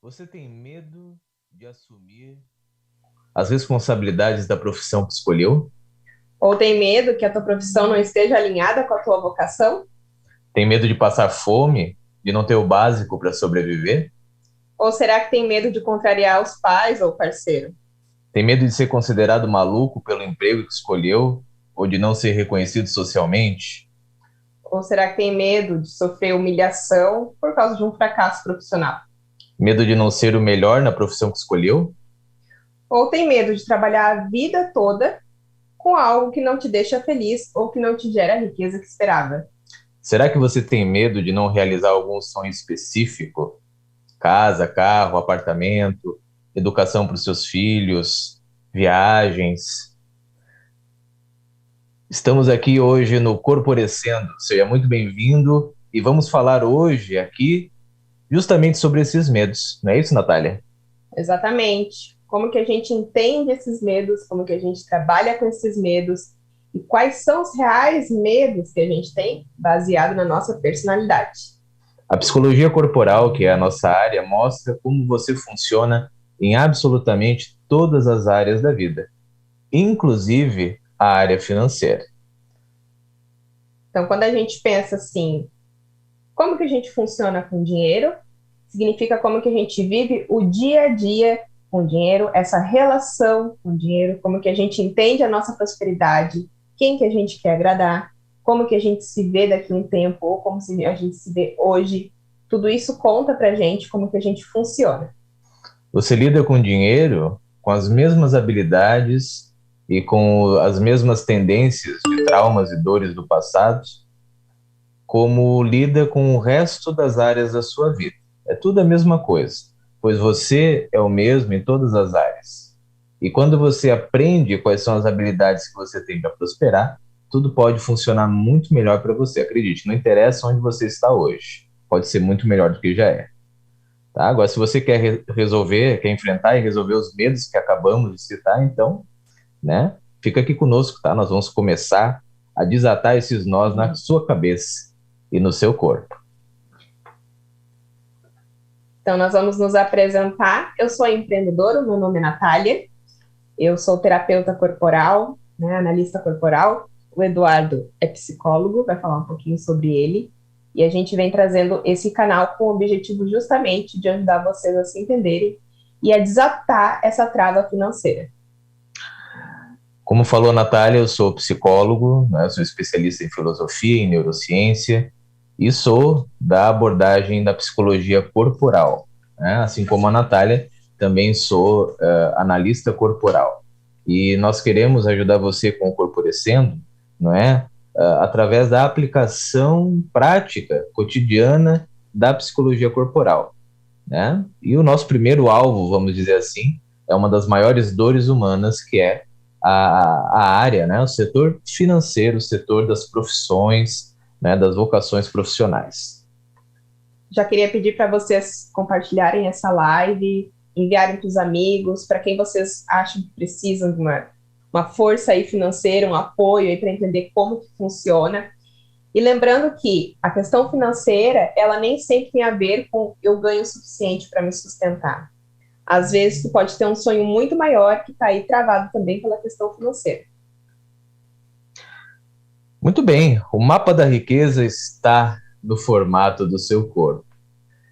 Você tem medo de assumir as responsabilidades da profissão que escolheu? Ou tem medo que a tua profissão não esteja alinhada com a tua vocação? Tem medo de passar fome, de não ter o básico para sobreviver? Ou será que tem medo de contrariar os pais ou o parceiro? Tem medo de ser considerado maluco pelo emprego que escolheu ou de não ser reconhecido socialmente? Ou será que tem medo de sofrer humilhação por causa de um fracasso profissional? Medo de não ser o melhor na profissão que escolheu? Ou tem medo de trabalhar a vida toda com algo que não te deixa feliz ou que não te gera a riqueza que esperava? Será que você tem medo de não realizar algum sonho específico? Casa, carro, apartamento, educação para os seus filhos, viagens? Estamos aqui hoje no Corporecendo. Seja muito bem-vindo e vamos falar hoje aqui justamente sobre esses medos. Não é isso, Natália? Exatamente. Como que a gente entende esses medos, como que a gente trabalha com esses medos e quais são os reais medos que a gente tem baseado na nossa personalidade. A psicologia corporal, que é a nossa área, mostra como você funciona em absolutamente todas as áreas da vida, inclusive a área financeira. Então, quando a gente pensa assim, como que a gente funciona com dinheiro, significa como que a gente vive o dia a dia com dinheiro, essa relação com dinheiro, como que a gente entende a nossa prosperidade, quem que a gente quer agradar, como que a gente se vê daqui a um tempo, ou como a gente se vê hoje. Tudo isso conta pra gente como que a gente funciona. Você lida com dinheiro com as mesmas habilidades e com as mesmas tendências de traumas e dores do passado, como lida com o resto das áreas da sua vida. É tudo a mesma coisa, pois você é o mesmo em todas as áreas. E quando você aprende quais são as habilidades que você tem para prosperar, tudo pode funcionar muito melhor para você. Acredite, não interessa onde você está hoje, pode ser muito melhor do que já é. Tá? Agora, se você quer resolver, quer enfrentar e resolver os medos que acabamos de citar, então, né, fica aqui conosco, tá? Nós vamos começar a desatar esses nós na sua cabeça e no seu corpo. Então, nós vamos nos apresentar. Eu sou empreendedora, meu nome é Natália, eu sou terapeuta corporal, né, analista corporal. O Eduardo é psicólogo, vai falar um pouquinho sobre ele. E a gente vem trazendo esse canal com o objetivo justamente de ajudar vocês a se entenderem e a desatar essa trava financeira. Como falou a Natália, eu sou psicólogo, né, sou especialista em filosofia e neurociência e sou da abordagem da psicologia corporal. Né? Assim como a Natália, também sou analista corporal. E nós queremos ajudar você com o Corporecendo, não é? Através da aplicação prática, cotidiana da psicologia corporal. Né? E o nosso primeiro alvo, vamos dizer assim, é uma das maiores dores humanas, que é a área, né? O setor financeiro, o setor das profissões, né? Das vocações profissionais. Já queria pedir para vocês compartilharem essa live, enviarem para os amigos, para quem vocês acham que precisam de uma força aí financeira, um apoio aí para entender como que funciona. E lembrando que a questão financeira, ela nem sempre tem a ver com eu ganho o suficiente para me sustentar. Às vezes, tu pode ter um sonho muito maior que está aí travado também pela questão financeira. Muito bem, o mapa da riqueza está no formato do seu corpo.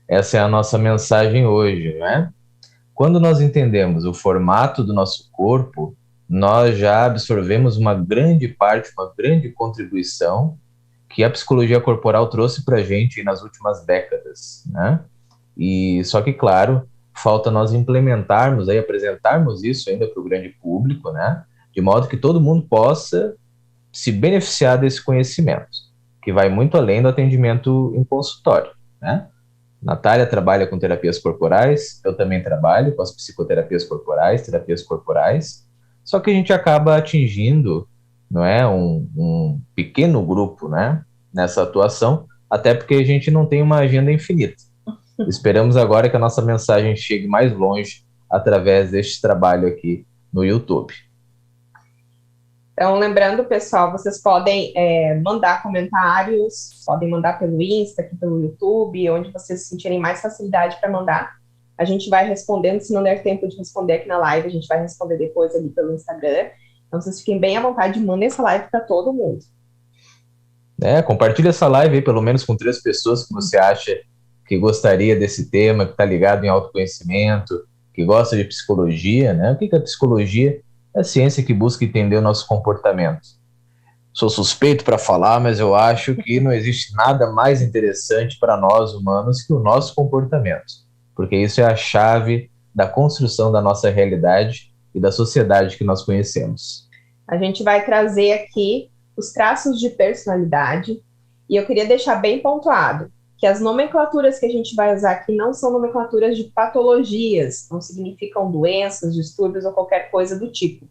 Essa é a nossa mensagem hoje, né? Quando nós entendemos o formato do nosso corpo, nós já absorvemos uma grande parte, uma grande contribuição que a psicologia corporal trouxe para a gente nas últimas décadas, né? E só que, claro, falta nós implementarmos, aí, apresentarmos isso ainda para o grande público, né? De modo que todo mundo possa se beneficiar desse conhecimento, que vai muito além do atendimento em consultório, né? Natália trabalha com terapias corporais, eu também trabalho com as psicoterapias corporais, terapias corporais, só que a gente acaba atingindo, não é, um pequeno grupo, né, nessa atuação, até porque a gente não tem uma agenda infinita. Esperamos agora que a nossa mensagem chegue mais longe através deste trabalho aqui no YouTube. Então, lembrando, pessoal, vocês podem mandar comentários, podem mandar pelo Insta, aqui pelo YouTube, onde vocês sentirem mais facilidade para mandar. A gente vai respondendo, se não der tempo de responder aqui na live, a gente vai responder depois ali pelo Instagram. Então, vocês fiquem bem à vontade, mandem essa live para todo mundo. Compartilha essa live aí, pelo menos com 3 pessoas que você acha que gostaria desse tema, que está ligado em autoconhecimento, que gosta de psicologia, né? O que é psicologia? É a ciência que busca entender o nosso comportamento. Sou suspeito para falar, mas eu acho que não existe nada mais interessante para nós humanos que o nosso comportamento, porque isso é a chave da construção da nossa realidade e da sociedade que nós conhecemos. A gente vai trazer aqui os traços de personalidade, e eu queria deixar bem pontuado que as nomenclaturas que a gente vai usar aqui não são nomenclaturas de patologias, não significam doenças, distúrbios ou qualquer coisa do tipo.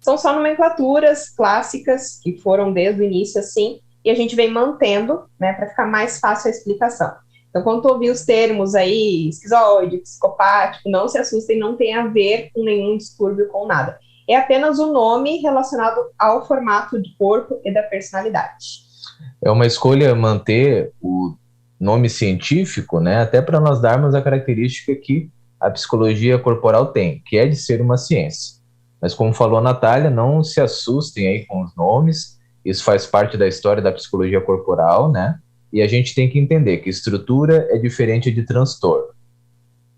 São só nomenclaturas clássicas que foram desde o início assim, e a gente vem mantendo, né, para ficar mais fácil a explicação. Então, quando tu ouvir os termos aí, esquizoide, psicopático, não se assustem, não tem a ver com nenhum distúrbio, com nada. É apenas o nome relacionado ao formato de corpo e da personalidade. É uma escolha manter o nome científico, né, até para nós darmos a característica que a psicologia corporal tem, que é de ser uma ciência. Mas como falou a Natália, não se assustem aí com os nomes, isso faz parte da história da psicologia corporal, né? E a gente tem que entender que estrutura é diferente de transtorno.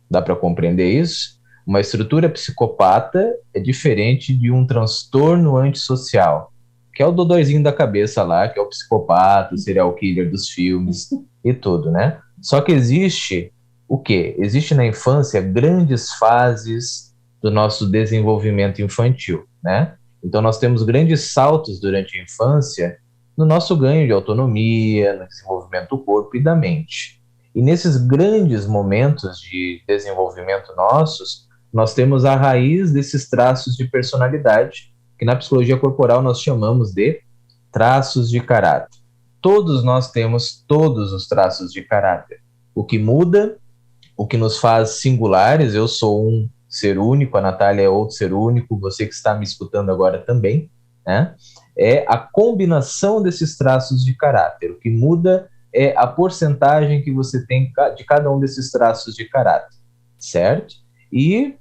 Dá para compreender isso? Uma estrutura psicopata é diferente de um transtorno antissocial, que é o dodóizinho da cabeça lá, que é o psicopata, o serial killer dos filmes e tudo, né? Só que existe o quê? Existe na infância grandes fases do nosso desenvolvimento infantil, né? Então nós temos grandes saltos durante a infância no nosso ganho de autonomia, no desenvolvimento do corpo e da mente. E nesses grandes momentos de desenvolvimento nossos, nós temos a raiz desses traços de personalidade, que na psicologia corporal nós chamamos de traços de caráter. Todos nós temos todos os traços de caráter. O que muda, o que nos faz singulares, eu sou um ser único, a Natália é outro ser único, você que está me escutando agora também, né? É a combinação desses traços de caráter. O que muda é a porcentagem que você tem de cada um desses traços de caráter, certo? E,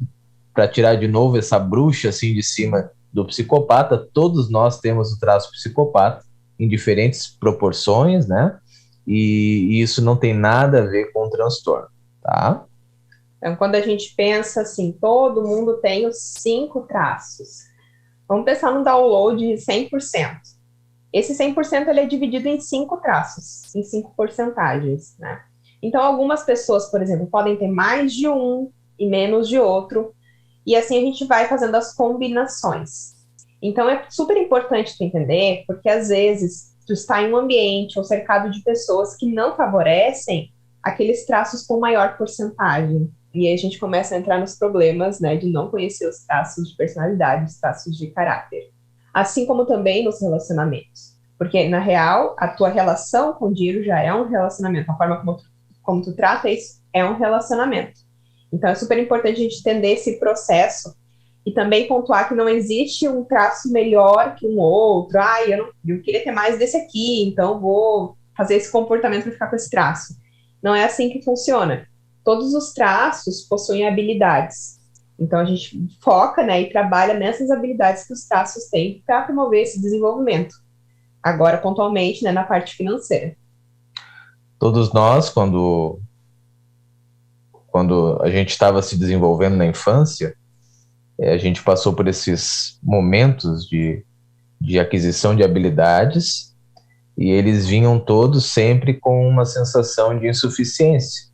para tirar de novo essa bruxa assim de cima do psicopata, todos nós temos o traço psicopata em diferentes proporções, né? E isso não tem nada a ver com o transtorno, tá? Então, quando a gente pensa assim, todo mundo tem os 5 traços. Vamos pensar num download de 100%. Esse 100% ele é dividido em 5 traços, em 5 porcentagens, né? Então, algumas pessoas, por exemplo, podem ter mais de um e menos de outro, e assim a gente vai fazendo as combinações. Então, é super importante tu entender, porque às vezes tu está em um ambiente ou cercado de pessoas que não favorecem aqueles traços com maior porcentagem. E aí a gente começa a entrar nos problemas, né, de não conhecer os traços de personalidade, os traços de caráter. Assim como também nos relacionamentos. Porque, na real, a tua relação com o dinheiro já é um relacionamento. A forma como tu trata isso é um relacionamento. Então, é super importante a gente entender esse processo e também pontuar que não existe um traço melhor que um outro. Eu queria ter mais desse aqui, então vou fazer esse comportamento para ficar com esse traço. Não é assim que funciona. Todos os traços possuem habilidades. Então, a gente foca, né, e trabalha nessas habilidades que os traços têm para promover esse desenvolvimento. Agora, pontualmente, né, na parte financeira. Todos nós, quando a gente estava se desenvolvendo na infância, a gente passou por esses momentos de aquisição de habilidades e eles vinham todos sempre com uma sensação de insuficiência,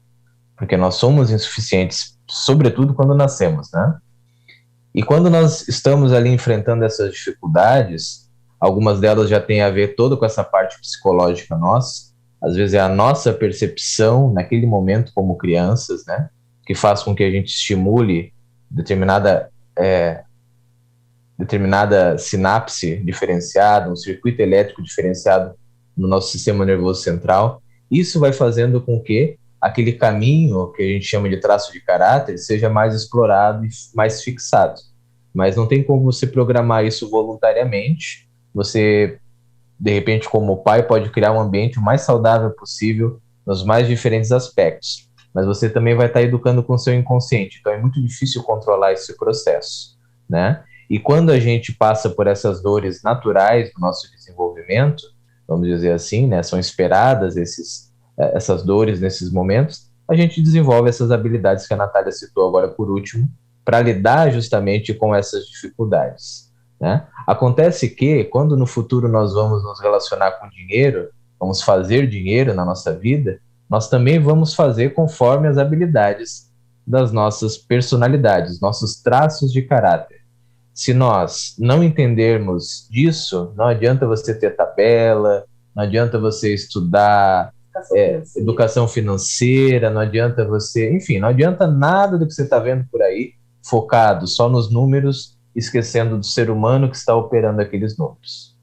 porque nós somos insuficientes, sobretudo quando nascemos, né? E quando nós estamos ali enfrentando essas dificuldades, algumas delas já têm a ver toda com essa parte psicológica nossa, às vezes é a nossa percepção naquele momento como crianças, né? Que faz com que a gente estimule determinada sinapse diferenciada, um circuito elétrico diferenciado no nosso sistema nervoso central. Isso vai fazendo com que aquele caminho que a gente chama de traço de caráter seja mais explorado e mais fixado. Mas não tem como você programar isso voluntariamente. Você, de repente, como pai, pode criar um ambiente o mais saudável possível nos mais diferentes aspectos. mas você também vai estar educando com o seu inconsciente. Então é muito difícil controlar esse processo, né? E quando a gente passa por essas dores naturais do nosso desenvolvimento, vamos dizer assim, né, são esperadas essas dores nesses momentos, a gente desenvolve essas habilidades que a Natália citou agora por último, para lidar justamente com essas dificuldades, né? Acontece que, quando no futuro nós vamos nos relacionar com dinheiro, vamos fazer dinheiro na nossa vida, nós também vamos fazer conforme as habilidades das nossas personalidades, nossos traços de caráter. Se nós não entendermos disso, não adianta você ter tabela, não adianta você estudar educação financeira, não adianta você, enfim, não adianta nada do que você está vendo por aí, focado só nos números, esquecendo do ser humano que está operando aqueles números.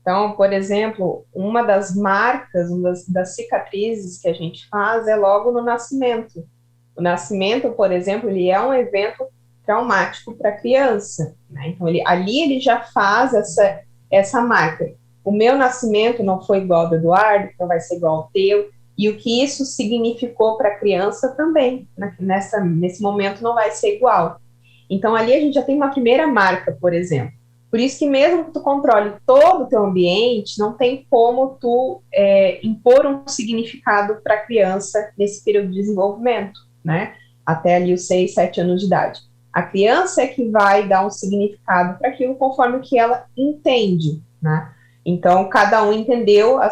Então, por exemplo, uma das marcas, das cicatrizes que a gente faz é logo no nascimento. O nascimento, por exemplo, ele é um evento traumático para a criança, né? Então, ali ele já faz essa marca. O meu nascimento não foi igual ao do Eduardo, então vai ser igual ao teu, e o que isso significou para a criança também, né? Nesse momento não vai ser igual. Então, ali a gente já tem uma primeira marca, por exemplo. Por isso que mesmo que tu controle todo o teu ambiente, não tem como tu impor um significado para a criança nesse período de desenvolvimento, né? Até ali os 6, 7 anos de idade. A criança é que vai dar um significado para aquilo conforme o que ela entende, né? Então, cada um entendeu o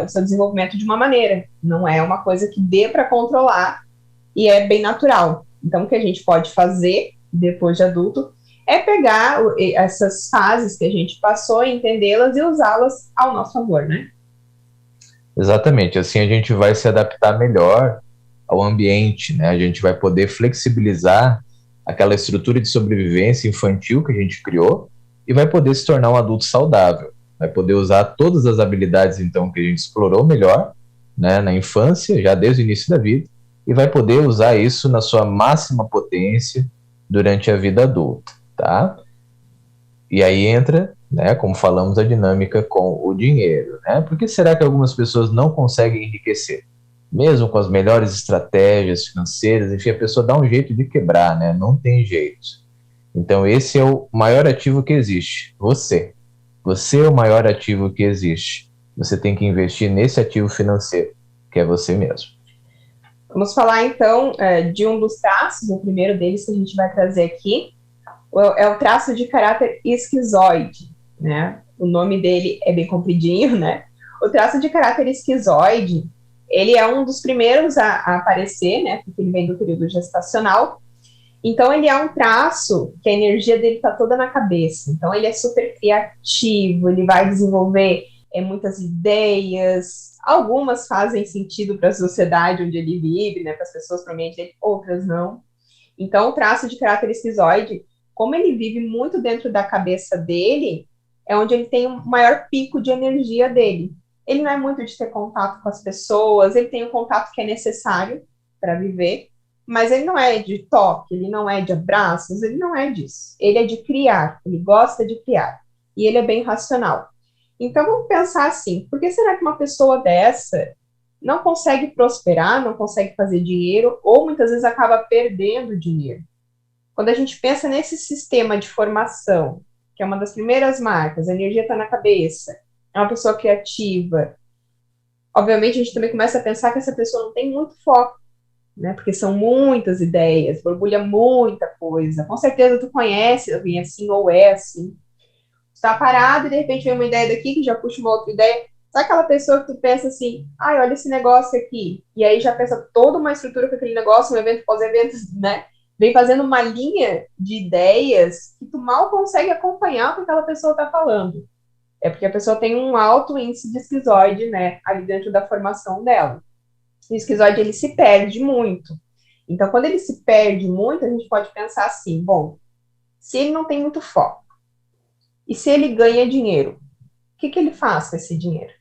seu desenvolvimento de uma maneira. Não é uma coisa que dê para controlar e é bem natural. Então, o que a gente pode fazer depois de adulto é pegar essas fases que a gente passou, entendê-las e usá-las ao nosso favor, né? Exatamente, assim a gente vai se adaptar melhor ao ambiente, né? A gente vai poder flexibilizar aquela estrutura de sobrevivência infantil que a gente criou e vai poder se tornar um adulto saudável. Vai poder usar todas as habilidades, então, que a gente explorou melhor, né, na infância, já desde o início da vida, e vai poder usar isso na sua máxima potência durante a vida adulta, tá? E aí entra, né, como falamos, a dinâmica com o dinheiro, né? Por que será que algumas pessoas não conseguem enriquecer? Mesmo com as melhores estratégias financeiras, enfim, a pessoa dá um jeito de quebrar, né? Não tem jeito. Então, esse é o maior ativo que existe, você. Você é o maior ativo que existe. Você tem que investir nesse ativo financeiro, que é você mesmo. Vamos falar, então, de um dos traços, o primeiro deles que a gente vai trazer aqui, é o traço de caráter esquizoide, né? O nome dele é bem compridinho, né? O traço de caráter esquizoide, ele é um dos primeiros a aparecer, né? Porque ele vem do período gestacional. Então, ele é um traço que a energia dele está toda na cabeça. Então, ele é super criativo, ele vai desenvolver muitas ideias. Algumas fazem sentido para a sociedade onde ele vive, né? Para as pessoas, para o ambiente dele, outras não. Então, o traço de caráter esquizoide, como ele vive muito dentro da cabeça dele, é onde ele tem o maior pico de energia dele. Ele não é muito de ter contato com as pessoas, ele tem o contato que é necessário para viver, mas ele não é de toque, ele não é de abraços, ele não é disso. Ele é de criar, ele gosta de criar. E ele é bem racional. Então, vamos pensar assim, por que será que uma pessoa dessa não consegue prosperar, não consegue fazer dinheiro, ou muitas vezes acaba perdendo dinheiro? Quando a gente pensa nesse sistema de formação, que é uma das primeiras marcas, a energia está na cabeça, é uma pessoa criativa, obviamente a gente também começa a pensar que essa pessoa não tem muito foco, né? Porque são muitas ideias, borbulha muita coisa. Com certeza tu conhece alguém assim ou é assim. Está parado e de repente vem uma ideia daqui que já puxa uma outra ideia. Sabe aquela pessoa que tu pensa assim, ai, olha esse negócio aqui, e aí já pensa toda uma estrutura com aquele negócio, um evento pós-evento, né? Vem fazendo uma linha de ideias que tu mal consegue acompanhar o que aquela pessoa está falando. É porque a pessoa tem um alto índice de esquizoide, né, ali dentro da formação dela. O esquizoide, ele se perde muito. Então, quando ele se perde muito, a gente pode pensar assim, bom, se ele não tem muito foco, e se ele ganha dinheiro, o que ele faz com esse dinheiro?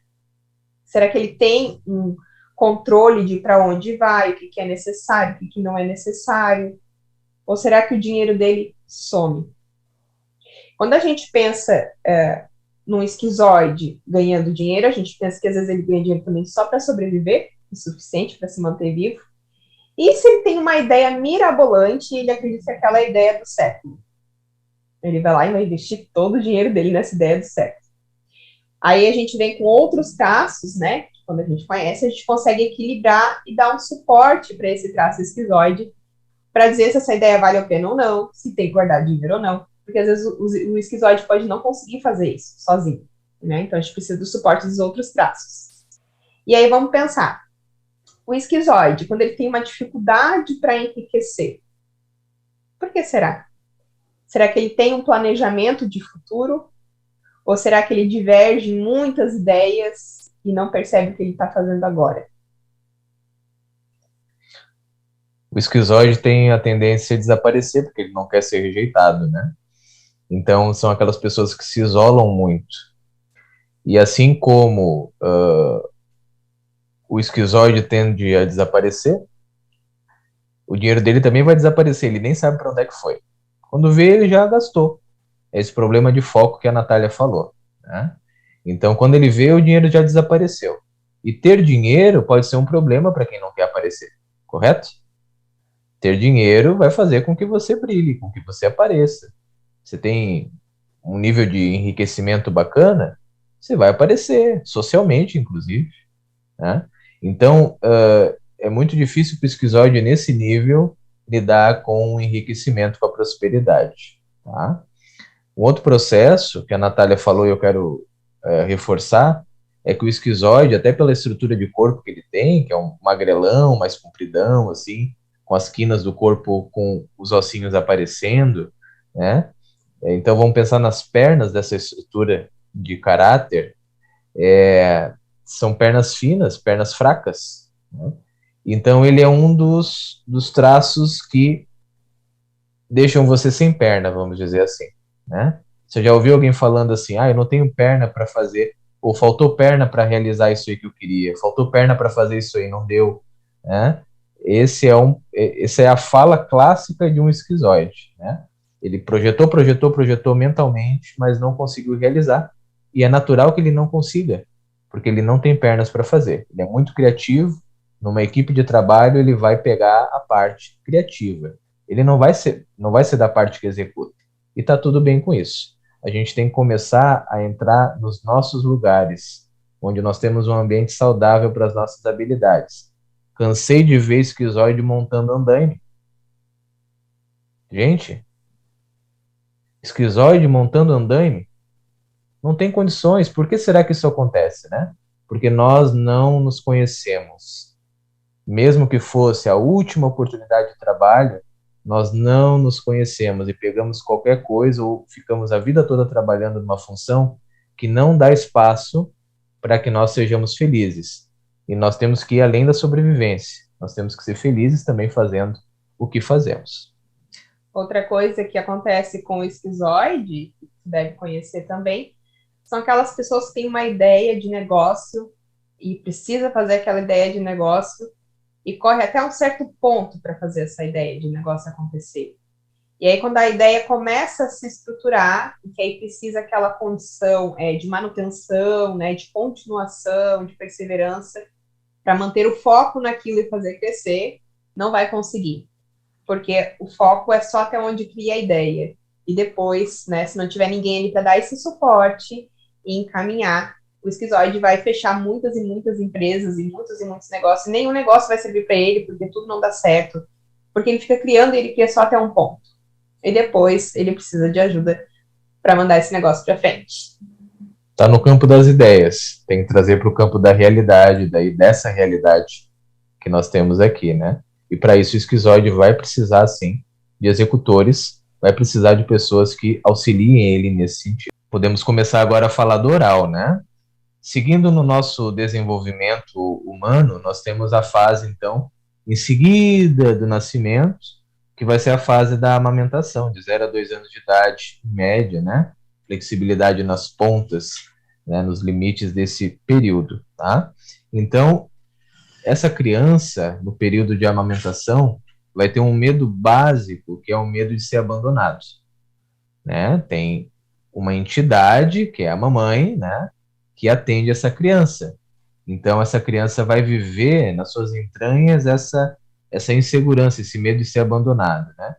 Será que ele tem um controle de para onde vai, o que é necessário, o que não é necessário? Ou será que o dinheiro dele some? Quando a gente pensa num esquizoide ganhando dinheiro, a gente pensa que às vezes ele ganha dinheiro também só para sobreviver, o suficiente para se manter vivo. E se ele tem uma ideia mirabolante e ele acredita que é aquela ideia do século? Ele vai lá e vai investir todo o dinheiro dele nessa ideia do século. Aí a gente vem com outros traços, né? Que quando a gente conhece, a gente consegue equilibrar e dar um suporte para esse traço esquizoide, para dizer se essa ideia vale a pena ou não, se tem que guardar dinheiro ou não. Porque às vezes o esquizoide pode não conseguir fazer isso sozinho, né? Então a gente precisa do suporte dos outros traços. E aí vamos pensar. O esquizoide, quando ele tem uma dificuldade para enriquecer, por que será? Será que ele tem um planejamento de futuro? Ou será que ele diverge em muitas ideias e não percebe o que ele está fazendo agora? O esquizoide tem a tendência a desaparecer, porque ele não quer ser rejeitado, né? Então, são aquelas pessoas que se isolam muito. E assim como o esquizoide tende a desaparecer, o dinheiro dele também vai desaparecer, ele nem sabe para onde é que foi. Quando vê, ele já gastou. É esse problema de foco que a Natália falou, né? Então, quando ele vê, o dinheiro já desapareceu. E ter dinheiro pode ser um problema para quem não quer aparecer, correto? Ter dinheiro vai fazer com que você brilhe, com que você apareça. Você tem um nível de enriquecimento bacana, você vai aparecer, socialmente, inclusive, né? Então, é muito difícil para o esquizoide, nesse nível, lidar com o enriquecimento, com a prosperidade, tá? Um outro processo que a Natália falou e eu quero reforçar é que o esquizoide, até pela estrutura de corpo que ele tem, que é um magrelão, mais compridão, assim, com as quinas do corpo com os ossinhos aparecendo, né? Então vamos pensar nas pernas dessa estrutura de caráter, são pernas finas, pernas fracas, né? Então ele é um dos traços que deixam você sem perna, vamos dizer assim, né? Você já ouviu alguém falando assim, eu não tenho perna para fazer, ou faltou perna para realizar isso aí que eu queria, faltou perna para fazer isso aí, não deu, né? Essa é a fala clássica de um esquizoide, né? Ele projetou mentalmente, mas não conseguiu realizar, e é natural que ele não consiga, porque ele não tem pernas para fazer. Ele é muito criativo, numa equipe de trabalho ele vai pegar a parte criativa, ele não vai ser da parte que executa. E tá tudo bem com isso. A gente tem que começar a entrar nos nossos lugares, onde nós temos um ambiente saudável para as nossas habilidades. Cansei de ver esquizoide montando andaime. Gente, esquizoide montando andaime? Não tem condições. Por que será que isso acontece, né? Porque nós não nos conhecemos. Mesmo que fosse a última oportunidade de trabalho, nós não nos conhecemos e pegamos qualquer coisa ou ficamos a vida toda trabalhando numa função que não dá espaço para que nós sejamos felizes. E nós temos que ir além da sobrevivência. Nós temos que ser felizes também fazendo o que fazemos. Outra coisa que acontece com o esquizoide, que você deve conhecer também, são aquelas pessoas que têm uma ideia de negócio e precisa fazer aquela ideia de negócio e corre até um certo ponto para fazer essa ideia de negócio acontecer. E aí, quando a ideia começa a se estruturar, e que aí precisa aquela condição de manutenção, né, de continuação, de perseverança, para manter o foco naquilo e fazer crescer, não vai conseguir. Porque o foco é só até onde cria a ideia. E depois, né, se não tiver ninguém ali para dar esse suporte e encaminhar, o esquizoide vai fechar muitas e muitas empresas e muitos negócios. E nenhum negócio vai servir para ele, porque tudo não dá certo. Porque ele fica criando e ele cria só até um ponto. E depois ele precisa de ajuda para mandar esse negócio para frente. Está no campo das ideias, tem que trazer para o campo da realidade, daí dessa realidade que nós temos aqui, né? E para isso o esquizoide vai precisar, sim, de executores, vai precisar de pessoas que auxiliem ele nesse sentido. Podemos começar agora a falar do oral, né? Seguindo no nosso desenvolvimento humano, nós temos a fase, então, em seguida do nascimento, que vai ser a fase da amamentação, de 0 a 2 anos de idade, em média, né? Flexibilidade nas pontas, né? Nos limites desse período, tá? Então, essa criança, no período de amamentação, vai ter um medo básico, que é o medo de ser abandonado, né? Tem uma entidade, que é a mamãe, né? Que atende essa criança. Então, essa criança vai viver nas suas entranhas essa essa insegurança, esse medo de ser abandonado, né?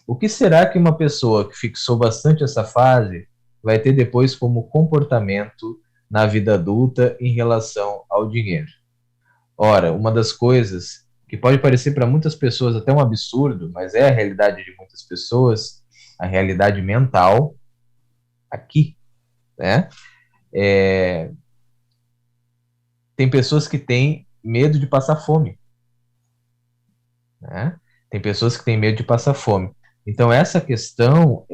O que será que uma pessoa que fixou bastante essa fase vai ter depois como comportamento na vida adulta em relação ao dinheiro? Ora, uma das coisas que pode parecer para muitas pessoas até um absurdo, mas é a realidade de muitas pessoas, a realidade mental aqui, né? Tem pessoas que têm medo de passar fome, né? Tem pessoas que têm medo de passar fome. Então essa questão,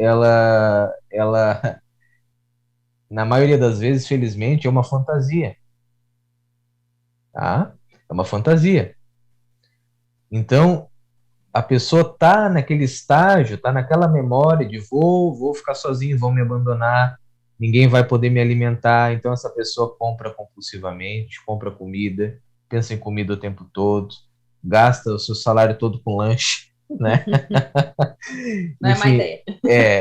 na maioria das vezes, felizmente, é uma fantasia, tá? É uma fantasia. Então a pessoa tá naquele estágio, tá naquela memória de vou ficar sozinho, vão me abandonar, ninguém vai poder me alimentar. Então essa pessoa compra compulsivamente, compra comida, pensa em comida o tempo todo, gasta o seu salário todo com lanche, né? Não é má Enfim, ideia.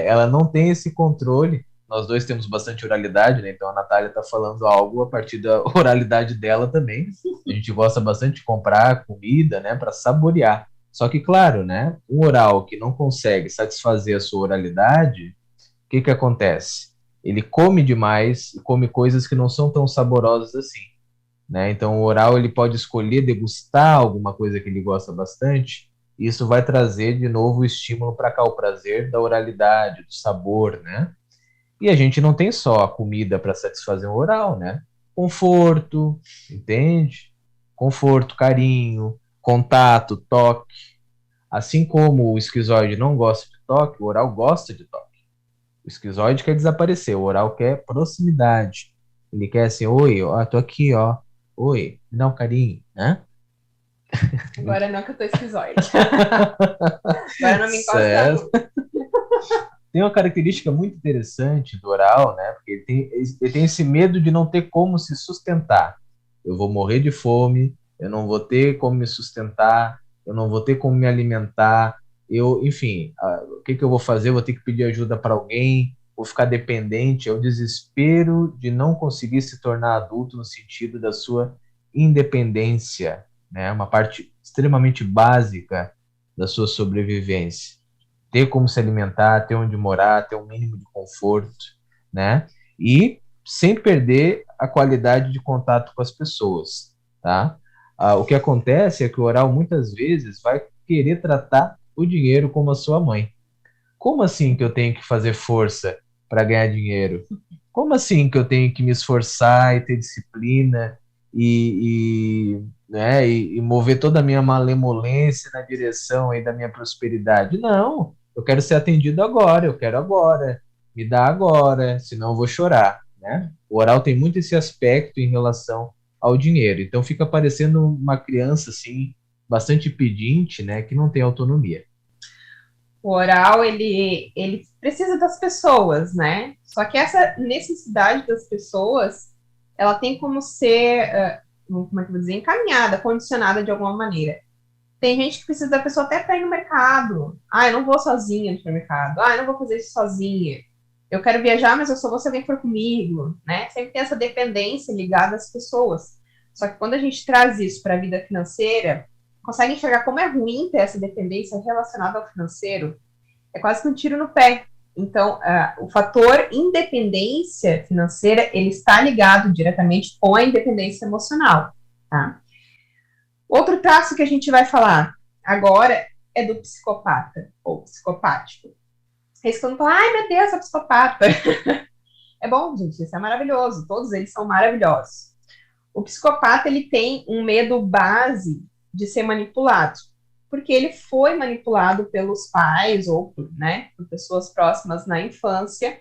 ela não tem esse controle. Nós dois temos bastante oralidade, né? Então a Natália está falando algo a partir da oralidade dela também. A gente gosta bastante de comprar comida, né, para saborear. Só que, claro, né, um oral que não consegue satisfazer a sua oralidade, o que que acontece? Ele come demais e come coisas que não são tão saborosas assim, né? Então, o oral ele pode escolher degustar alguma coisa que ele gosta bastante, e isso vai trazer de novo o estímulo para cá, o prazer da oralidade, do sabor, né? E a gente não tem só a comida para satisfazer o oral, né? Conforto, entende? Conforto, carinho, contato, toque. Assim como o esquizoide não gosta de toque, o oral gosta de toque. O esquizoide quer desaparecer, o oral quer proximidade. Ele quer assim, oi, ó, tô aqui, ó. Oi, me dá um carinho, né? Agora não que eu tô esquizoide. Agora não me encosta, Certo. não. Tem uma característica muito interessante do oral, né? Porque ele tem esse medo de não ter como se sustentar. Eu vou morrer de fome, eu não vou ter como me sustentar, eu não vou ter como me alimentar. Enfim, o que que eu vou fazer? Eu vou ter que pedir ajuda para alguém, vou ficar dependente. É o desespero de não conseguir se tornar adulto no sentido da sua independência, né? Uma parte extremamente básica da sua sobrevivência, ter como se alimentar, ter onde morar, ter um mínimo de conforto, né? E sem perder a qualidade de contato com as pessoas, tá? O que acontece é que o oral muitas vezes vai querer tratar o dinheiro como a sua mãe. Como assim que eu tenho que fazer força para ganhar dinheiro? Como assim que eu tenho que me esforçar e ter disciplina né, e mover toda a minha malemolência na direção aí da minha prosperidade? Não, eu quero ser atendido agora, eu quero agora, me dá agora, senão eu vou chorar, né? O oral tem muito esse aspecto em relação ao dinheiro, então fica parecendo uma criança assim, bastante pedinte, né, que não tem autonomia. O oral, ele precisa das pessoas, né? Só que essa necessidade das pessoas, ela tem como ser, como é que eu vou dizer, encaminhada, condicionada de alguma maneira. Tem gente que precisa da pessoa até para ir no mercado. Ah, eu não vou sozinha no supermercado. Ah, eu não vou fazer isso sozinha. Eu quero viajar, mas eu só vou se alguém for comigo, né? Sempre tem essa dependência ligada às pessoas. Só que quando a gente traz isso para a vida financeira, consegue enxergar como é ruim ter essa dependência relacionada ao financeiro, é quase que um tiro no pé. Então, o fator independência financeira, ele está ligado diretamente com a independência emocional, tá? Outro traço que a gente vai falar agora é do psicopata, ou psicopático. Eles quando falam, ai meu Deus, é psicopata. É bom, gente, isso é maravilhoso, todos eles são maravilhosos. O psicopata, ele tem um medo base de ser manipulado, porque ele foi manipulado pelos pais ou por pessoas próximas na infância,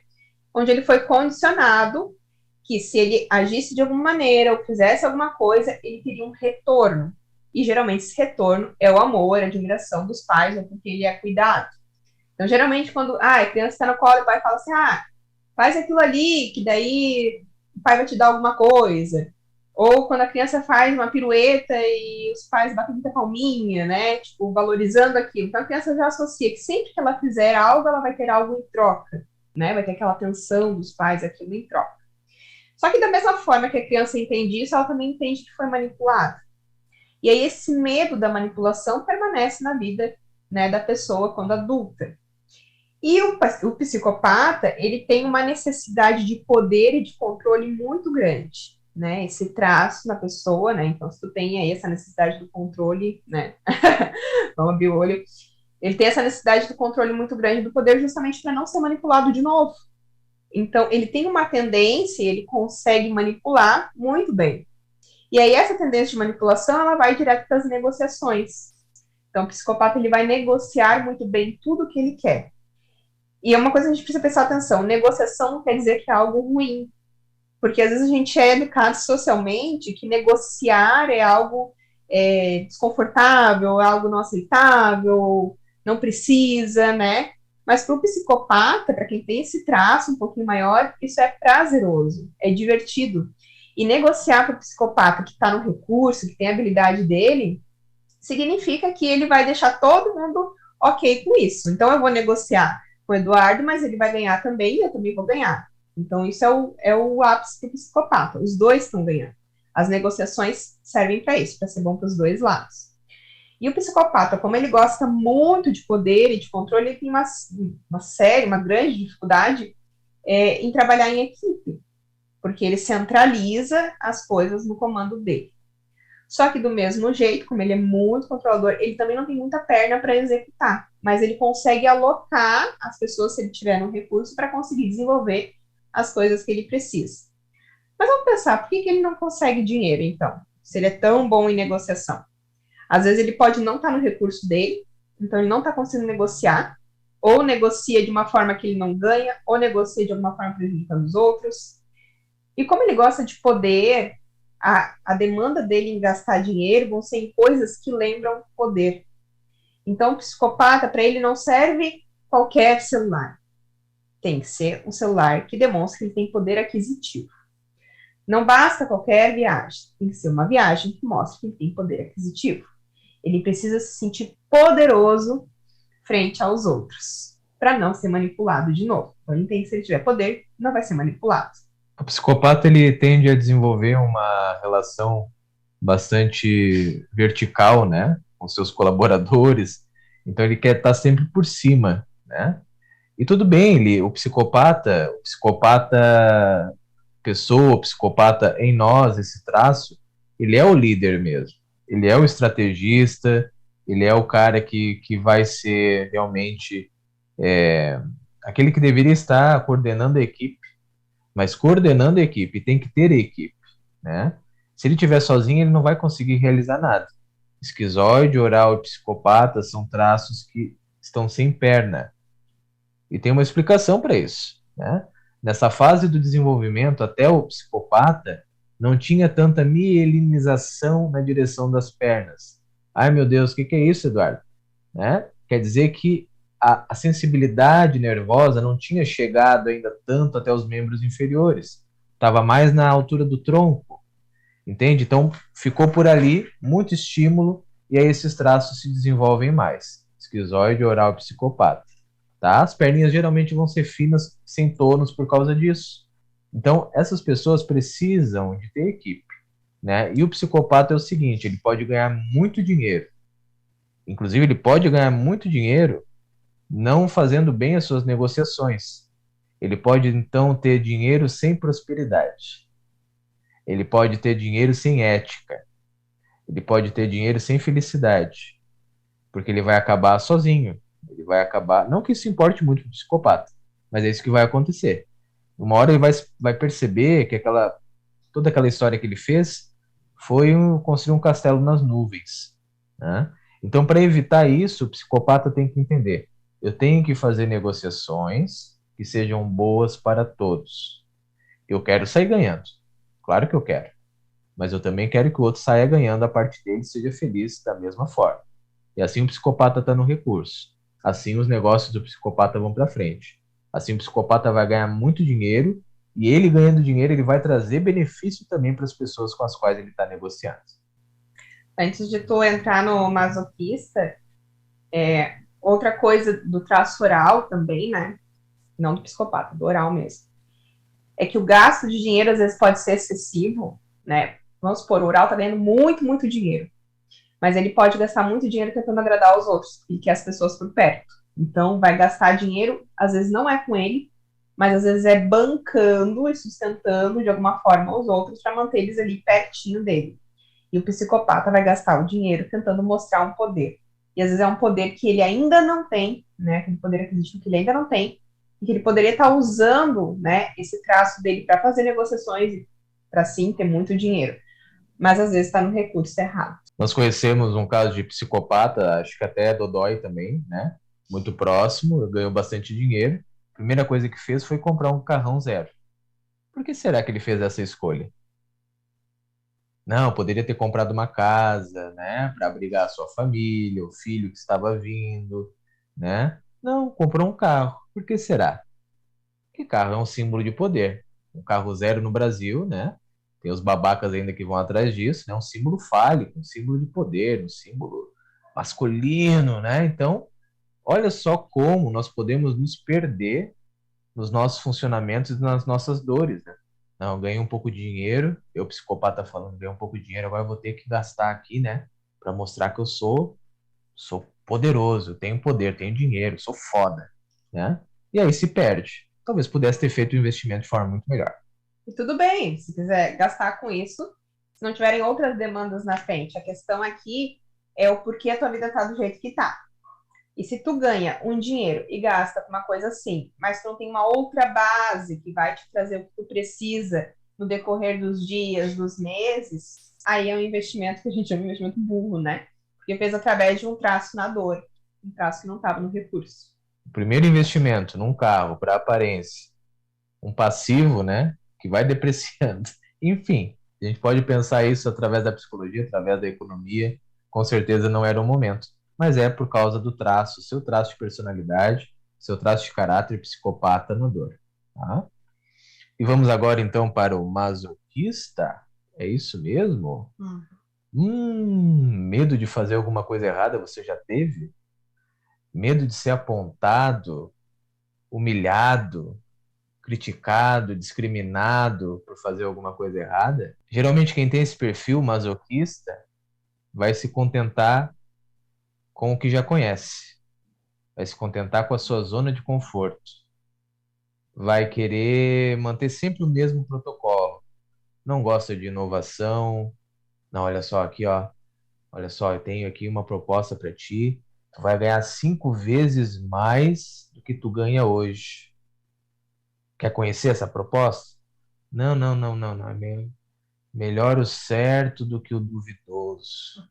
onde ele foi condicionado que se ele agisse de alguma maneira ou fizesse alguma coisa, ele teria um retorno. E geralmente esse retorno é o amor, a admiração dos pais, ou porque ele é cuidado. Então, geralmente, quando a criança está no colo, o pai fala assim: faz aquilo ali, que daí o pai vai te dar alguma coisa. Ou quando a criança faz uma pirueta e os pais batem muita palminha, né? Tipo, valorizando aquilo. Então a criança já associa que sempre que ela fizer algo, ela vai ter algo em troca, né? Vai ter aquela atenção dos pais, aquilo em troca. Só que da mesma forma que a criança entende isso, ela também entende que foi manipulada. E aí esse medo da manipulação permanece na vida, né, da pessoa quando adulta. E o psicopata, ele tem uma necessidade de poder e de controle muito grande, né? Esse traço na pessoa, né? Então, se tu tem aí essa necessidade do controle, né? Vamos abrir o olho. Ele tem essa necessidade do controle muito grande do poder justamente para não ser manipulado de novo. Então, ele tem uma tendência, ele consegue manipular muito bem. E aí, essa tendência de manipulação, ela vai direto para as negociações. Então, o psicopata, ele vai negociar muito bem tudo o que ele quer. E é uma coisa que a gente precisa prestar atenção. Negociação não quer dizer que é algo ruim. Porque às vezes a gente é educado socialmente que negociar é algo desconfortável, é algo não aceitável, não precisa, né? Mas para o psicopata, para quem tem esse traço um pouquinho maior, isso é prazeroso, é divertido. E negociar para o psicopata que está no recurso, que tem a habilidade dele, significa que ele vai deixar todo mundo ok com isso. Então eu vou negociar com o Eduardo, mas ele vai ganhar também e eu também vou ganhar. Então isso é o ápice do psicopata. Os dois estão ganhando. As negociações servem para isso, para ser bom para os dois lados. E o psicopata, como ele gosta muito de poder e de controle, ele tem uma grande dificuldade em trabalhar em equipe, porque ele centraliza as coisas no comando dele. Só que do mesmo jeito, como ele é muito controlador, ele também não tem muita perna para executar, mas ele consegue alocar as pessoas, se ele tiver um recurso, para conseguir desenvolver as coisas que ele precisa. Mas vamos pensar, por que ele não consegue dinheiro, então? Se ele é tão bom em negociação. Às vezes ele pode não estar no recurso dele, então ele não está conseguindo negociar, ou negocia de uma forma que ele não ganha, ou negocia de alguma forma prejudicando os outros. E como ele gosta de poder, a demanda dele em gastar dinheiro vão ser em coisas que lembram poder. Então, o psicopata, para ele, não serve qualquer celular. Tem que ser um celular que demonstre que ele tem poder aquisitivo. Não basta qualquer viagem. Tem que ser uma viagem que mostre que ele tem poder aquisitivo. Ele precisa se sentir poderoso frente aos outros, para não ser manipulado de novo. Então, ele entende que se ele tiver poder, não vai ser manipulado. O psicopata, ele tende a desenvolver uma relação bastante vertical, né, com seus colaboradores. Então ele quer estar sempre por cima, né? E tudo bem, o psicopata pessoa, o psicopata em nós, esse traço, ele é o líder mesmo. Ele é o estrategista, ele é o cara que vai ser realmente aquele que deveria estar coordenando a equipe, mas coordenando a equipe, tem que ter equipe, né? Se ele estiver sozinho, ele não vai conseguir realizar nada. Esquizoide, oral e psicopata são traços que estão sem perna. E tem uma explicação para isso, né? Nessa fase do desenvolvimento, até o psicopata não tinha tanta mielinização na direção das pernas. Ai, meu Deus, o que é isso, Eduardo? Né? Quer dizer que a sensibilidade nervosa não tinha chegado ainda tanto até os membros inferiores. Estava mais na altura do tronco, entende? Então, ficou por ali, muito estímulo, e aí esses traços se desenvolvem mais. Esquizoide, oral e psicopata. Tá? As perninhas geralmente vão ser finas, sem tônus por causa disso. Então, essas pessoas precisam de ter equipe, né? E o psicopata é o seguinte, ele pode ganhar muito dinheiro. Inclusive, ele pode ganhar muito dinheiro não fazendo bem as suas negociações. Ele pode, então, ter dinheiro sem prosperidade. Ele pode ter dinheiro sem ética. Ele pode ter dinheiro sem felicidade. Porque ele vai acabar sozinho. Ele vai acabar... Não que isso importe muito para o psicopata, mas é isso que vai acontecer. Uma hora ele vai perceber que toda aquela história que ele fez foi construir um castelo nas nuvens, né? Então, para evitar isso, o psicopata tem que entender: eu tenho que fazer negociações que sejam boas para todos. Eu quero sair ganhando. Claro que eu quero. Mas eu também quero que o outro saia ganhando a parte dele e seja feliz da mesma forma. E assim o psicopata está no recurso. Assim os negócios do psicopata vão para frente. Assim o psicopata vai ganhar muito dinheiro e ele ganhando dinheiro, ele vai trazer benefício também para as pessoas com as quais ele está negociando. Antes de tu entrar no masoquista, outra coisa do traço oral também, né? Não do psicopata, do oral mesmo. É que o gasto de dinheiro às vezes pode ser excessivo, né? Vamos supor, o oral tá ganhando muito, muito dinheiro. Mas ele pode gastar muito dinheiro tentando agradar os outros e que as pessoas por perto. Então, vai gastar dinheiro, às vezes não é com ele, mas às vezes é bancando e sustentando de alguma forma os outros para manter eles ali pertinho dele. E o psicopata vai gastar o dinheiro tentando mostrar um poder. E às vezes é um poder que ele ainda não tem, né? Aquele poder aquisitivo que ele ainda não tem, e que ele poderia estar usando, né, esse traço dele para fazer negociações, para sim ter muito dinheiro. Mas às vezes está no recurso errado. Nós conhecemos um caso de psicopata, acho que até Dodói também, né? Muito próximo, ganhou bastante dinheiro. A primeira coisa que fez foi comprar um carrão zero. Por que será que ele fez essa escolha? Não, poderia ter comprado uma casa, né, para abrigar a sua família, o filho que estava vindo, né? Não, comprou um carro. Por que será? Porque carro é um símbolo de poder. Um carro zero no Brasil, né? Tem os babacas ainda que vão atrás disso, né? Um símbolo fálico, um símbolo de poder, um símbolo masculino, né? Então, olha só como nós podemos nos perder nos nossos funcionamentos e nas nossas dores, né? Não, ganhei um pouco de dinheiro, eu psicopata falando, ganhei um pouco de dinheiro, agora eu vou ter que gastar aqui, né? Para mostrar que eu sou poderoso, tenho poder, tenho dinheiro, sou foda, né? E aí se perde. Talvez pudesse ter feito o investimento de forma muito melhor. E tudo bem, se quiser gastar com isso, se não tiverem outras demandas na frente. A questão aqui é o porquê a tua vida tá do jeito que tá. E se tu ganha um dinheiro e gasta com uma coisa assim, mas tu não tem uma outra base que vai te trazer o que tu precisa no decorrer dos dias, dos meses, aí é um investimento que a gente chama de investimento burro, né? Porque fez através de um traço na dor, um traço que não estava no recurso. O primeiro investimento num carro para aparência, um passivo, né, que vai depreciando. Enfim, a gente pode pensar isso através da psicologia, através da economia. Com certeza não era o momento, mas é por causa do traço, seu traço de personalidade, seu traço de caráter psicopata no dor. Tá? E vamos agora então para o masoquista. É isso mesmo? Medo de fazer alguma coisa errada você já teve? Medo de ser apontado, humilhado, criticado, discriminado por fazer alguma coisa errada? Geralmente quem tem esse perfil masoquista vai se contentar com o que já conhece, vai se contentar com a sua zona de conforto, vai querer manter sempre o mesmo protocolo, não gosta de inovação. Não, olha só aqui, ó. Olha só, eu tenho aqui uma proposta para ti. Tu vai ganhar 5 vezes mais do que tu ganha hoje. Quer conhecer essa proposta? Não, não, não, não, não. Melhor o certo do que o duvidoso.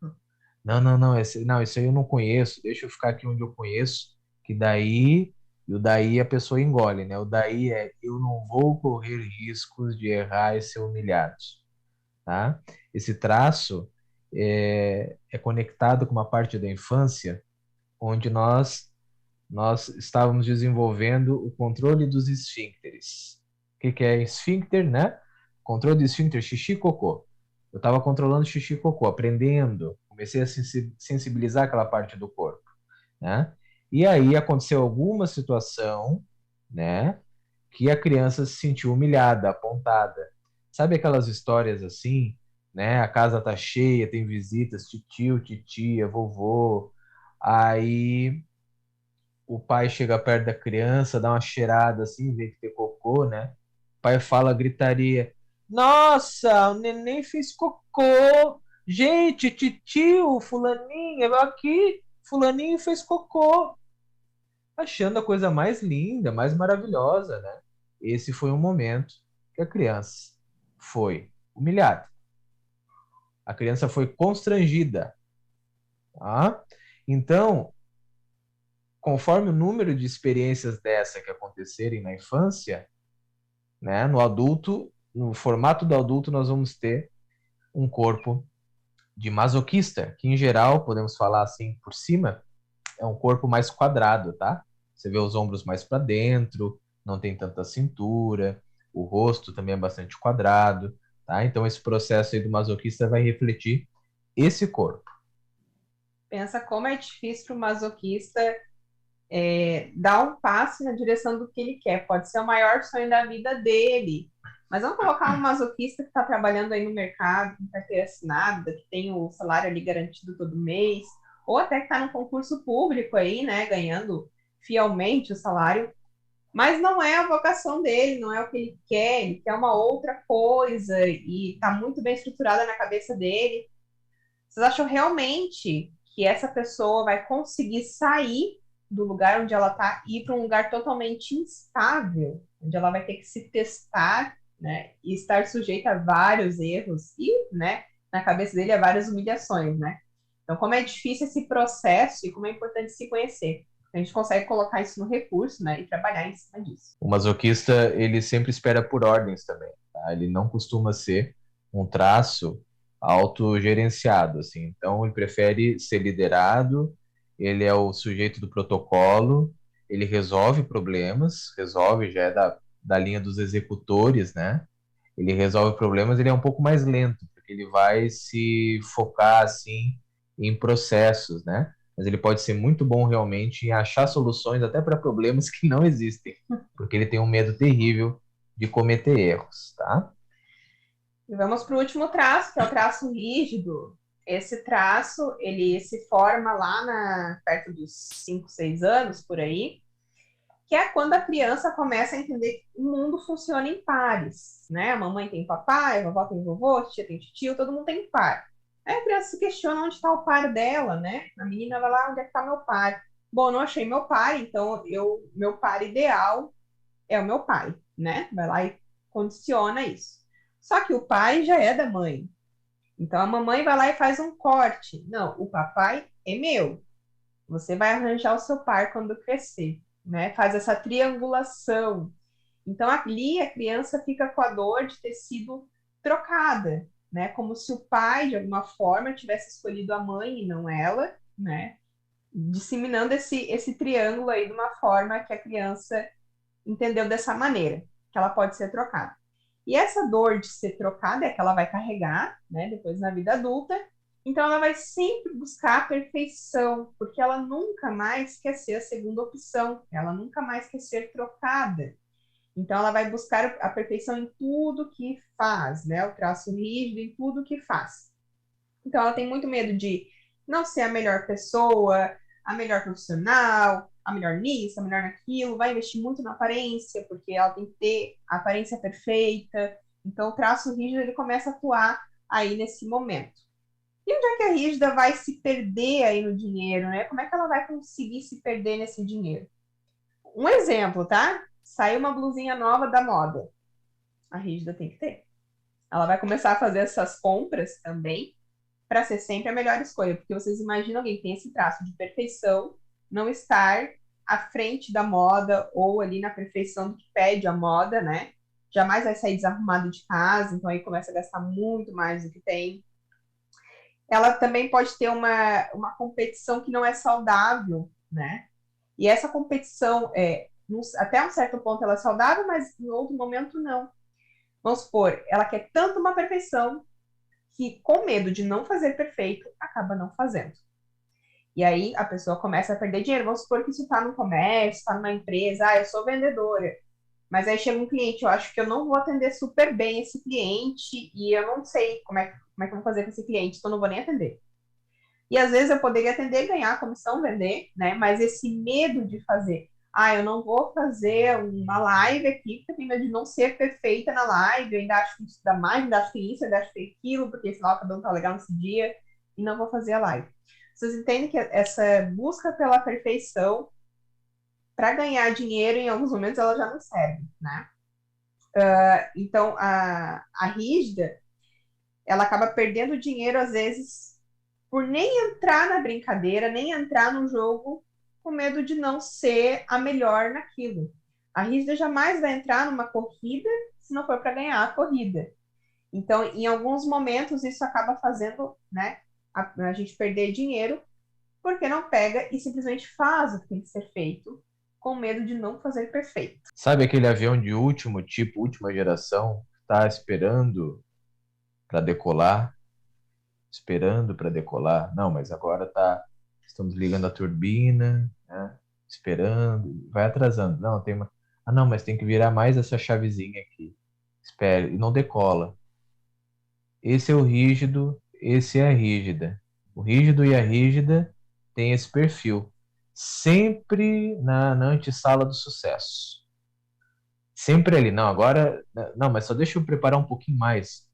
Não, não, não. Não, isso aí eu não conheço. Deixa eu ficar aqui onde eu conheço. Que daí, e o daí a pessoa engole, né? O daí é eu não vou correr riscos de errar e ser humilhado, tá? Esse traço é conectado com uma parte da infância onde nós estávamos desenvolvendo o controle dos esfíncteres. O que é esfíncter, né? Controle do esfíncter, xixi e cocô. Eu estava controlando xixi e cocô, aprendendo, comecei a sensibilizar aquela parte do corpo, né? E aí aconteceu alguma situação, né, que a criança se sentiu humilhada, apontada. Sabe aquelas histórias assim, né? A casa tá cheia, tem visitas, titio, titia, vovô. Aí o pai chega perto da criança, dá uma cheirada assim, vê que tem cocô, né? O pai fala gritaria: Nossa, o neném fez cocô! Gente, titio, fulaninha, aqui, fulaninho fez cocô. Achando a coisa mais linda, mais maravilhosa, né? Esse foi um momento que a criança foi humilhada. A criança foi constrangida, tá? Então, conforme o número de experiências dessa que acontecerem na infância, né, no adulto, no formato do adulto, nós vamos ter um corpo de masoquista, que em geral, podemos falar assim por cima, é um corpo mais quadrado, tá? Você vê os ombros mais para dentro, não tem tanta cintura, o rosto também é bastante quadrado, tá? Então esse processo aí do masoquista vai refletir esse corpo. Pensa como é difícil para o masoquista dar um passo na direção do que ele quer. Pode ser o maior sonho da vida dele, mas não colocar um masoquista que está trabalhando aí no mercado, com carteira assinada, que tem o salário ali garantido todo mês, ou até que está no concurso público aí, né, ganhando fielmente o salário, mas não é a vocação dele, não é o que ele quer uma outra coisa e está muito bem estruturada na cabeça dele. Vocês acham realmente que essa pessoa vai conseguir sair do lugar onde ela está e ir para um lugar totalmente instável, onde ela vai ter que se testar, né, e estar sujeita a vários erros e, né, na cabeça dele a várias humilhações, né? Então, como é difícil esse processo e como é importante se conhecer. A gente consegue colocar isso no recurso, né, e trabalhar em cima disso. O masoquista, ele sempre espera por ordens também, tá? Ele não costuma ser um traço autogerenciado, assim. Então, ele prefere ser liderado, ele é o sujeito do protocolo, ele resolve problemas, resolve, já é da linha dos executores, né? Ele resolve problemas, ele é um pouco mais lento, porque ele vai se focar, assim, em processos, né? Mas ele pode ser muito bom realmente em achar soluções até para problemas que não existem, porque ele tem um medo terrível de cometer erros, tá? E vamos para o último traço, que é o traço rígido. Esse traço, ele se forma lá perto dos 5, 6 anos, por aí, que é quando a criança começa a entender que o mundo funciona em pares, né? A mamãe tem papai, a vovó tem vovô, a tia tem tio, todo mundo tem par. Aí a criança se questiona onde está o par dela, né? A menina vai lá, onde é que está meu par? Bom, não achei meu par, então meu par ideal é o meu pai, né? Vai lá e condiciona isso. Só que o pai já é da mãe. Então a mamãe vai lá e faz um corte. Não, o papai é meu. Você vai arranjar o seu par quando crescer, né? Faz essa triangulação. Então ali a criança fica com a dor de ter sido trocada, né? Como se o pai de alguma forma tivesse escolhido a mãe e não ela, né? Disseminando esse triângulo aí de uma forma que a criança entendeu dessa maneira, que ela pode ser trocada. E essa dor de ser trocada é que ela vai carregar, né, depois na vida adulta. Então ela vai sempre buscar a perfeição, porque ela nunca mais quer ser a segunda opção, ela nunca mais quer ser trocada. Então ela vai buscar a perfeição em tudo que faz, né, o traço rígido em tudo que faz. Então ela tem muito medo de não ser a melhor pessoa, a melhor profissional, a melhor nisso, a melhor naquilo, vai investir muito na aparência, porque ela tem que ter a aparência perfeita. Então o traço rígido ele começa a atuar aí nesse momento. E onde é que a rígida vai se perder aí no dinheiro, né? Como é que ela vai conseguir se perder nesse dinheiro? Um exemplo, tá? Saiu uma blusinha nova da moda. A rígida tem que ter. Ela vai começar a fazer essas compras também para ser sempre a melhor escolha, porque vocês imaginam alguém que tem esse traço de perfeição não estar à frente da moda ou ali na perfeição do que pede a moda, né? Jamais vai sair desarrumado de casa, então aí começa a gastar muito mais do que tem. Ela também pode ter uma competição que não é saudável, né? E essa competição, até um certo ponto ela é saudável, mas em outro momento não. Vamos supor, ela quer tanto uma perfeição que, com medo de não fazer perfeito, acaba não fazendo. E aí a pessoa começa a perder dinheiro. Vamos supor que isso está no comércio, está numa empresa, eu sou vendedora. Mas aí chega um cliente, eu acho que eu não vou atender super bem esse cliente e eu não sei como é que eu vou fazer com esse cliente, então eu não vou nem atender. E às vezes eu poderia atender, ganhar a comissão, vender, né? Mas esse medo de fazer, eu não vou fazer uma live aqui, porque eu tenho medo de não ser perfeita na live, eu ainda acho que isso dá mais, ainda acho que isso, ainda acho que aquilo, porque senão cada um tá legal nesse dia, e não vou fazer a live. Vocês entendem que essa busca pela perfeição, para ganhar dinheiro, em alguns momentos, ela já não serve, né? Então, a rígida, ela acaba perdendo dinheiro, às vezes, por nem entrar na brincadeira, nem entrar no jogo, com medo de não ser a melhor naquilo. A rígida jamais vai entrar numa corrida se não for para ganhar a corrida. Então, em alguns momentos, isso acaba fazendo, né, a gente perder dinheiro, porque não pega e simplesmente faz o que tem que ser feito, com medo de não fazer perfeito. Sabe aquele avião de último tipo, última geração, que está esperando para decolar? Esperando para decolar? Não, mas agora estamos ligando a turbina, né? esperando, vai atrasando. Não, tem uma. Ah, não, mas tem que virar mais essa chavezinha aqui. Espere, e não decola. Esse é o rígido, esse é a rígida. O rígido e a rígida têm esse perfil. Sempre na antessala do sucesso. Sempre ali. Não, agora. Não, mas só deixa eu preparar um pouquinho mais.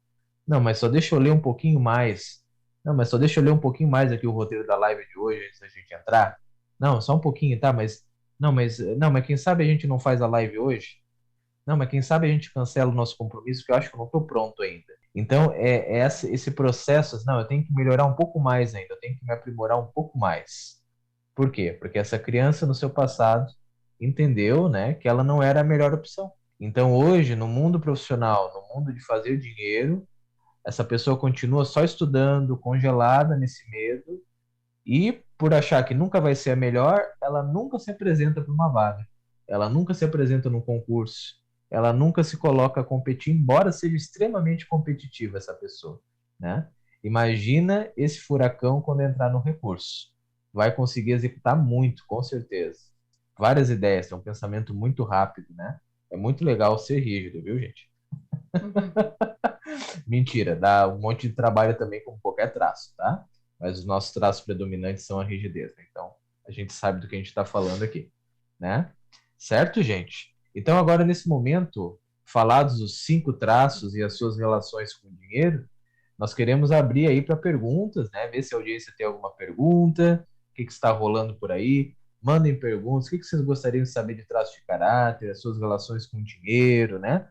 Não, mas só deixa eu ler um pouquinho mais. Não, mas só deixa eu ler um pouquinho mais aqui o roteiro da live de hoje antes da gente entrar. Não, só um pouquinho, tá? Mas quem sabe a gente não faz a live hoje? Não, mas quem sabe a gente cancela o nosso compromisso, que eu acho que eu não estou pronto ainda. Então, esse processo, assim, não, eu tenho que melhorar um pouco mais ainda, eu tenho que me aprimorar um pouco mais. Por quê? Porque essa criança, no seu passado, entendeu, né, que ela não era a melhor opção. Então, hoje, no mundo profissional, no mundo de fazer dinheiro, essa pessoa continua só estudando, congelada nesse medo, e por achar que nunca vai ser a melhor, ela nunca se apresenta para uma vaga. Ela nunca se apresenta num concurso. Ela nunca se coloca a competir, embora seja extremamente competitiva essa pessoa, né? Imagina esse furacão quando entrar no recurso. Vai conseguir executar muito, com certeza. Várias ideias, tem um pensamento muito rápido, né? É muito legal ser rígido, viu, gente? Uhum. Mentira, dá um monte de trabalho também, como qualquer traço, tá? Mas os nossos traços predominantes são a rigidez, né? Então, a gente sabe do que a gente está falando aqui, né? Certo, gente? Então, agora, nesse momento, falados os 5 traços e as suas relações com o dinheiro, nós queremos abrir aí para perguntas, né? Ver se a audiência tem alguma pergunta, o que está rolando por aí. Mandem perguntas, o que vocês gostariam de saber de traço de caráter, as suas relações com o dinheiro, né?